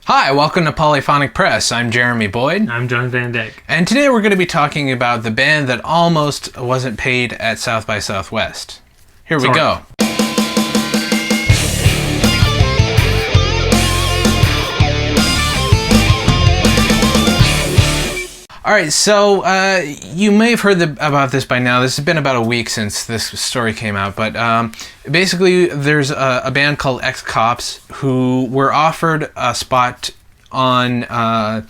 Hi, welcome to Polyphonic Press. I'm Jeremy Boyd. I'm John Van Dyke. And today we're going to be talking about the band that almost wasn't paid at South by Southwest. Here we go. All right, so you may have heard about this by now. This has been about a week since this story came out, but basically there's a band called Ex-Cops who were offered a spot on a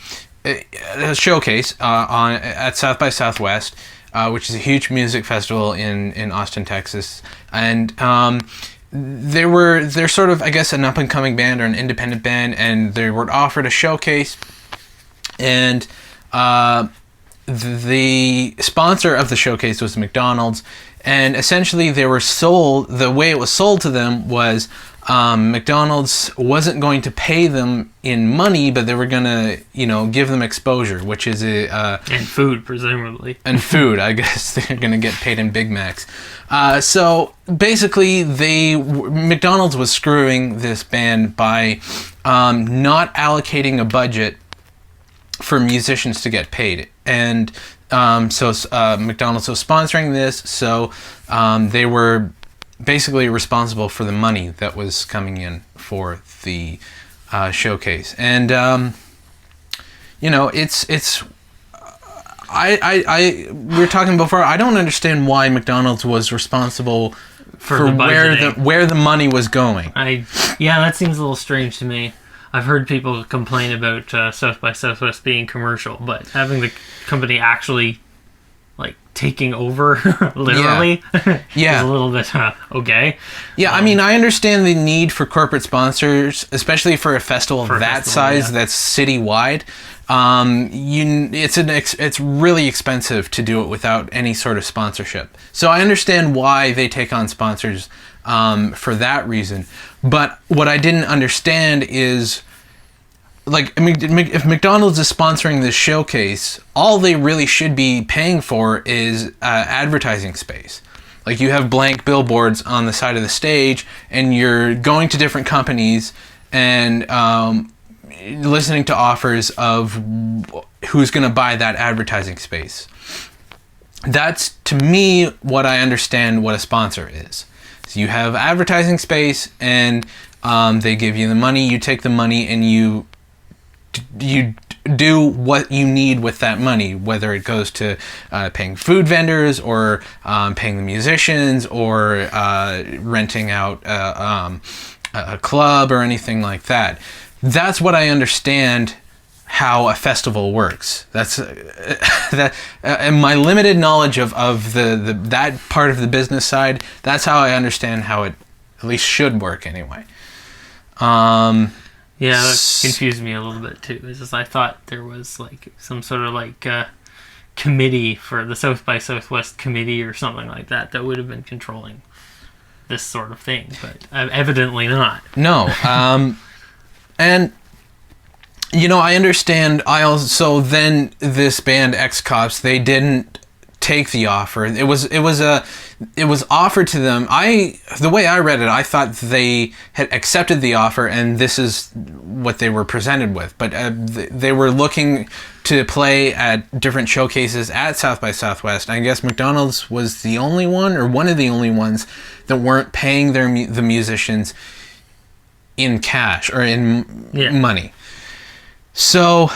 showcase at South by Southwest, which is a huge music festival in Austin, Texas, and they're sort of, I guess, an up-and-coming band or an independent band, and they were offered a showcase, and the sponsor of the showcase was McDonald's, and essentially they were sold, the way it was sold to them was McDonald's wasn't going to pay them in money, but they were going to, give them exposure, which is and food, presumably. And food, I guess they're going to get paid in Big Macs. So basically McDonald's was screwing this band by not allocating a budget for musicians to get paid, and so McDonald's was sponsoring this, so they were basically responsible for the money that was coming in for the showcase. And it's I we were talking before, I don't understand why McDonald's was responsible for where the money was going. That seems a little strange to me. I've heard people complain about South by Southwest being commercial, but having the company actually taking over literally is a little bit okay. Yeah, I mean, I understand the need for corporate sponsors, especially for a festival of that size that's citywide. It's really expensive to do it without any sort of sponsorship. So I understand why they take on sponsors for that reason. But what I didn't understand is, if McDonald's is sponsoring this showcase, all they really should be paying for is advertising space. Like, you have blank billboards on the side of the stage, and you're going to different companies and listening to offers of who's going to buy that advertising space. That's, to me, what I understand what a sponsor is. So you have advertising space, and they give you the money. You take the money and you do what you need with that money, whether it goes to paying food vendors or paying the musicians or renting out a club or anything like that. That's what I understand how a festival works. That's and my limited knowledge of that part of the business side, that's how I understand how it at least should work anyway. Yeah, that confused me a little bit too. It's just, I thought there was some sort of committee for the South by Southwest committee or something like that would have been controlling this sort of thing, but evidently not. No, and I understand. Then this band Ex-Cops, they didn't take the offer. It was offered to them. The way I read it, I thought they had accepted the offer, and this is what they were presented with. But they were looking to play at different showcases at South by Southwest. I guess McDonald's was the only one, or one of the only ones, that weren't paying the musicians in cash or in money. So,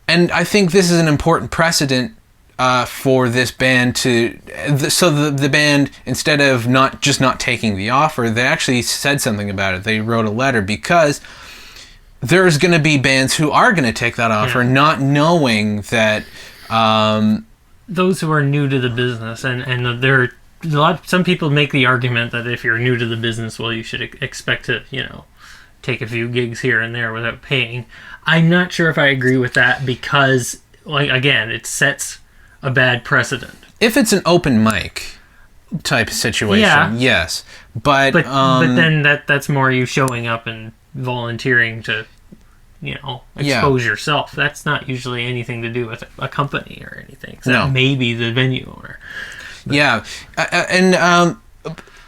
and I think this is an important precedent for this band the band, instead of not taking the offer, they actually said something about it. They wrote a letter, because there's going to be bands who are going to take that offer, not knowing that those who are new to the business, and there are some people make the argument that if you're new to the business, well, you should expect to take a few gigs here and there without paying. I'm not sure if I agree with that, because again, it sets a bad precedent. If it's an open mic type situation, yes. But then that's more you showing up and volunteering to, expose yourself. That's not usually anything to do with a company or anything. Except maybe the venue owner. But,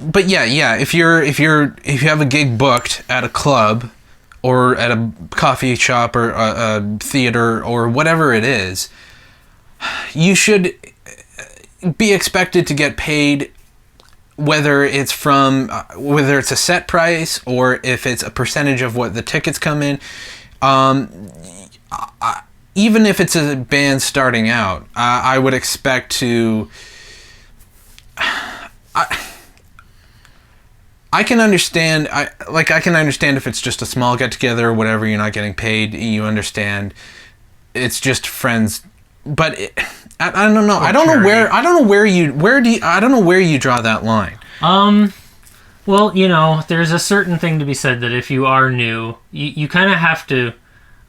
but if you have a gig booked at a club, or at a coffee shop or a theater or whatever it is, you should be expected to get paid, whether it's a set price or if it's a percentage of what the tickets come in. Even if it's a band starting out, I would expect to. I can understand. I can understand if it's just a small get together or whatever. You're not getting paid. You understand. It's just friends. But I don't know. I don't know where you draw that line. Well, there's a certain thing to be said that if you are new, you kind of have to.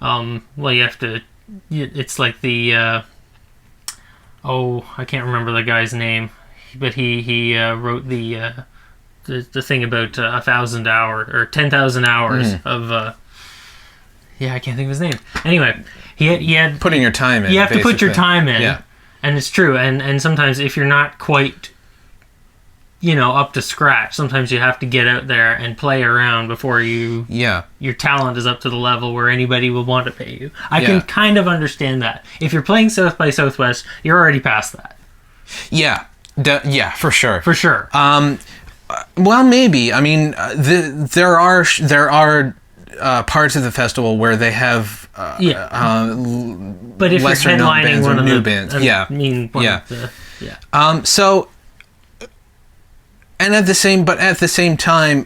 You have to. It's like the. I can't remember the guy's name, but he wrote the thing about 1,000 hours or 10,000 hours of. I can't think of his name. Anyway, he had putting your time in. You have to put your time in. Yeah. And it's true, and sometimes if you're not quite, up to scratch, sometimes you have to get out there and play around before your talent is up to the level where anybody will want to pay you. I can kind of understand that. If you're playing South by Southwest, you're already past that. Yeah, for sure. For sure. Well, maybe. I mean, there are parts of the festival where they have but if you're headlining one of new the bands, and at the same time,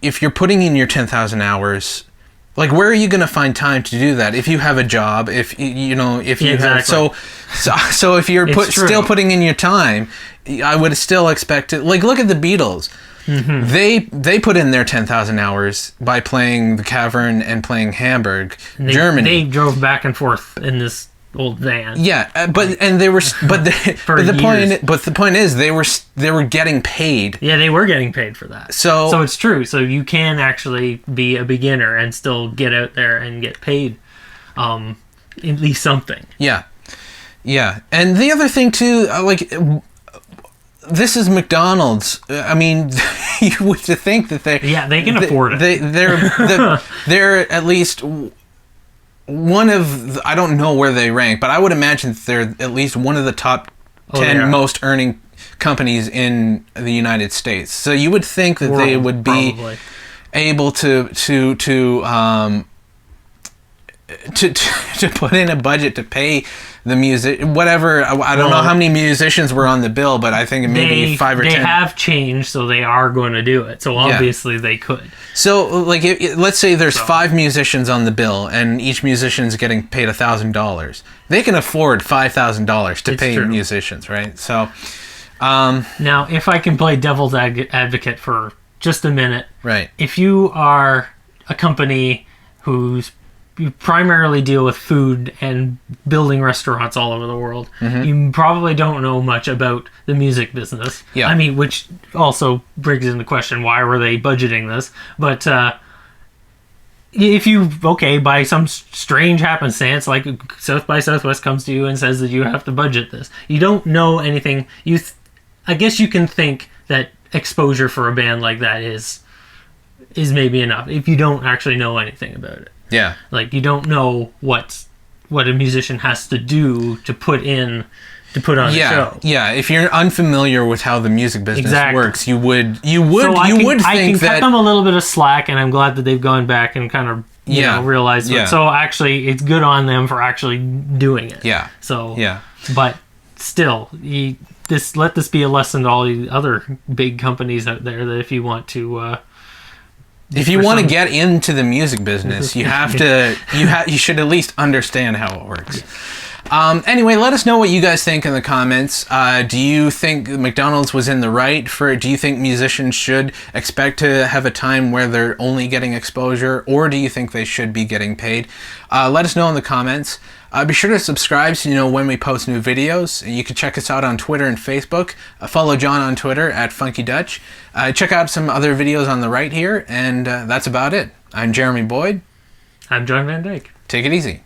if you're putting in your 10,000 hours, like, where are you going to find time to do that? If you have a job, if you have, so if you're still putting in your time, I would still expect it. Like, look at the Beatles. Mm-hmm. They put in their 10,000 hours by playing the Cavern and playing Hamburg, Germany. They drove back and forth in this old van. Yeah, but the point is they were getting paid. Yeah, they were getting paid for that. So it's true. So you can actually be a beginner and still get out there and get paid, at least something. Yeah, and the other thing too, this is McDonald's. I mean, you would think that they can afford it. They're at least one of I don't know where they rank, but I would imagine that they're at least one of the top 10 most earning companies in the United States. So you would think that they would be able to put in a budget to pay the music, whatever. I don't know how many musicians were on the bill, but I think maybe 5 or 10. They have changed, so they are going to do it. So obviously they could. So, let's say there's 5 musicians on the bill, and each musician's getting paid $1,000. They can afford $5,000 to pay musicians, right? So, now, if I can play devil's advocate for just a minute, right? If you are a company you primarily deal with food and building restaurants all over the world, you probably don't know much about the music business. Yeah. I mean, which also brings into question, why were they budgeting this? But if you, by some strange happenstance, like South by Southwest comes to you and says that you have to budget this, you don't know anything. I guess you can think that exposure for a band like that is maybe enough if you don't actually know anything about it. Yeah. Like, you don't know what a musician has to do to put on a show. Yeah, if you're unfamiliar with how the music business works, you would think that I can cut them a little bit of slack, and I'm glad that they've gone back and kind of realized it. So actually, it's good on them for actually doing it. Yeah. So but still, let this be a lesson to all the other big companies out there that if you want to. If you want to get into the music business, you have to. You should at least understand how it works. Anyway, let us know what you guys think in the comments. Do you think McDonald's was in the right do you think musicians should expect to have a time where they're only getting exposure, or do you think they should be getting paid? Let us know in the comments. Be sure to subscribe so you know when we post new videos. You can check us out on Twitter and Facebook. Follow John on Twitter at Funky Dutch. Check out some other videos on the right here, and that's about it. I'm Jeremy Boyd. I'm John Van Dyke. Take it easy.